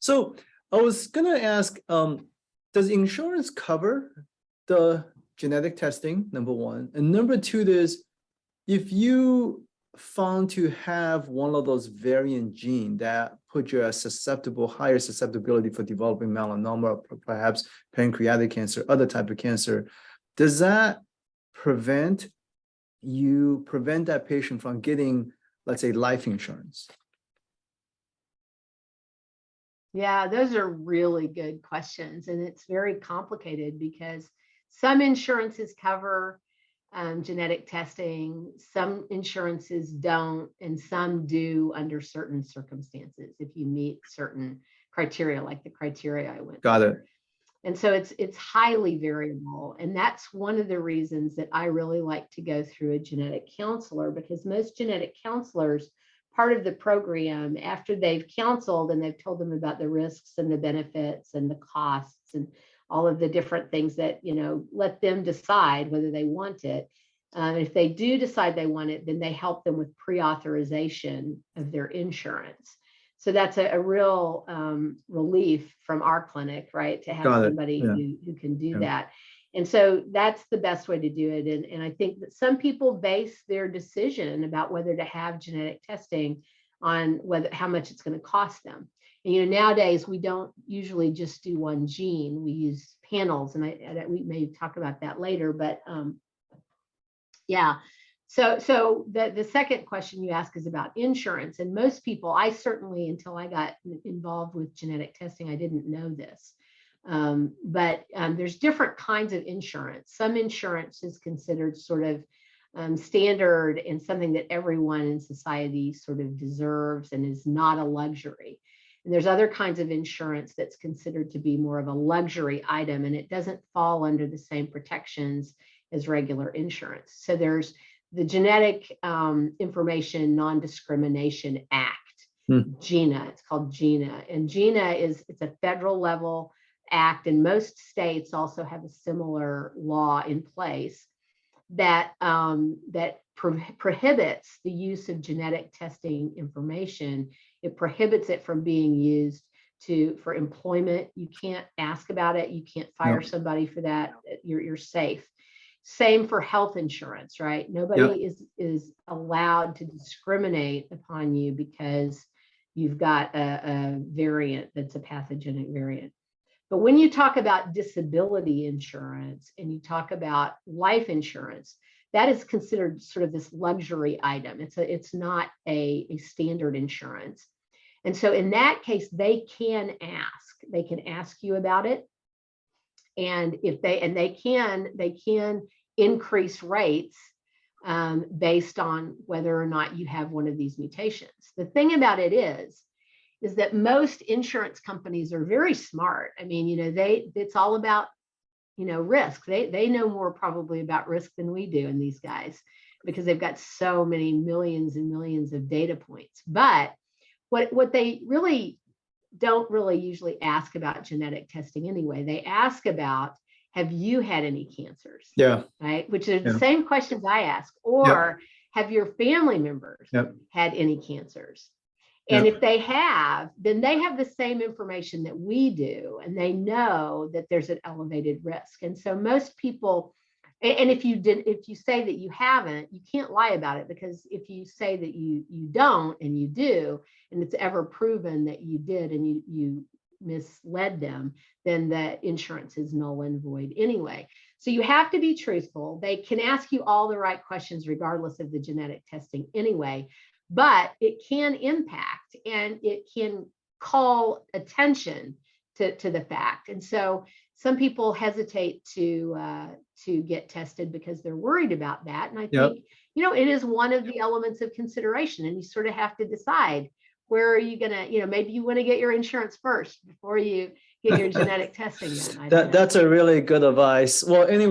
So I was gonna ask, does insurance cover the genetic testing, number one? And number two is, if you found to have one of those variant gene that put you at higher susceptibility for developing melanoma, or perhaps pancreatic cancer, other type of cancer, does that prevent that patient from getting, let's say, life insurance? Yeah, those are really good questions. And it's very complicated because some insurances cover genetic testing, some insurances don't, and some do under certain circumstances if you meet certain criteria, like the criteria I went Got through. it. And so it's highly variable. And that's one of the reasons that I really like to go through a genetic counselor, because most genetic counselors, part of the program, after they've counseled and they've told them about the risks and the benefits and the costs and all of the different things that, let them decide whether they want it. If they do decide they want it, then they help them with pre-authorization of their insurance. So that's a real relief from our clinic, right? To have somebody who can do that. And so that's the best way to do it. And I think that some people base their decision about whether to have genetic testing on how much it's going to cost them. And nowadays we don't usually just do one gene. We use panels, and we may talk about that later. But yeah. So the second question you ask is about insurance. And most people, I certainly, until I got involved with genetic testing, I didn't know this. But there's different kinds of insurance. Some insurance is considered sort of standard and something that everyone in society sort of deserves and is not a luxury. And there's other kinds of insurance that's considered to be more of a luxury item, and it doesn't fall under the same protections as regular insurance. So there's the Genetic Information Non-Discrimination Act, GINA. It's called GINA, and GINA it's a federal level act, and most states also have a similar law in place that prohibits the use of genetic testing information. It prohibits it from being used for employment. You can't ask about it. You can't fire somebody for that. You're safe. Same for health insurance, right? Nobody is allowed to discriminate upon you because you've got a variant that's a pathogenic variant. But when you talk about disability insurance and you talk about life insurance, that is considered sort of this luxury item. It's not a standard insurance. And so in that case, they can ask you about it. And they can increase rates based on whether or not you have one of these mutations. The thing about it is that most insurance companies are very smart. I mean, it's all about, risk. They know more probably about risk than we do in these guys, because they've got so many millions and millions of data points. But what they really don't usually ask about genetic testing anyway. They ask about, have you had any cancers? Yeah. Right. Which are the same questions I ask. Or have your family members had any cancers? And if they have, then they have the same information that we do, and they know that there's an elevated risk. And so most people, and if you say that you haven't, you can't lie about it, because if you say that you don't and you do, and it's ever proven that you did and you misled them, then the insurance is null and void anyway. So you have to be truthful. They can ask you all the right questions regardless of the genetic testing anyway, but it can impact and it can call attention to the fact. And so some people hesitate to get tested because they're worried about that. And I think, it is one of the elements of consideration, and you sort of have to decide, where are you going to, maybe you want to get your insurance first before you get your genetic testing done. That's a really good advice. Well, anyway.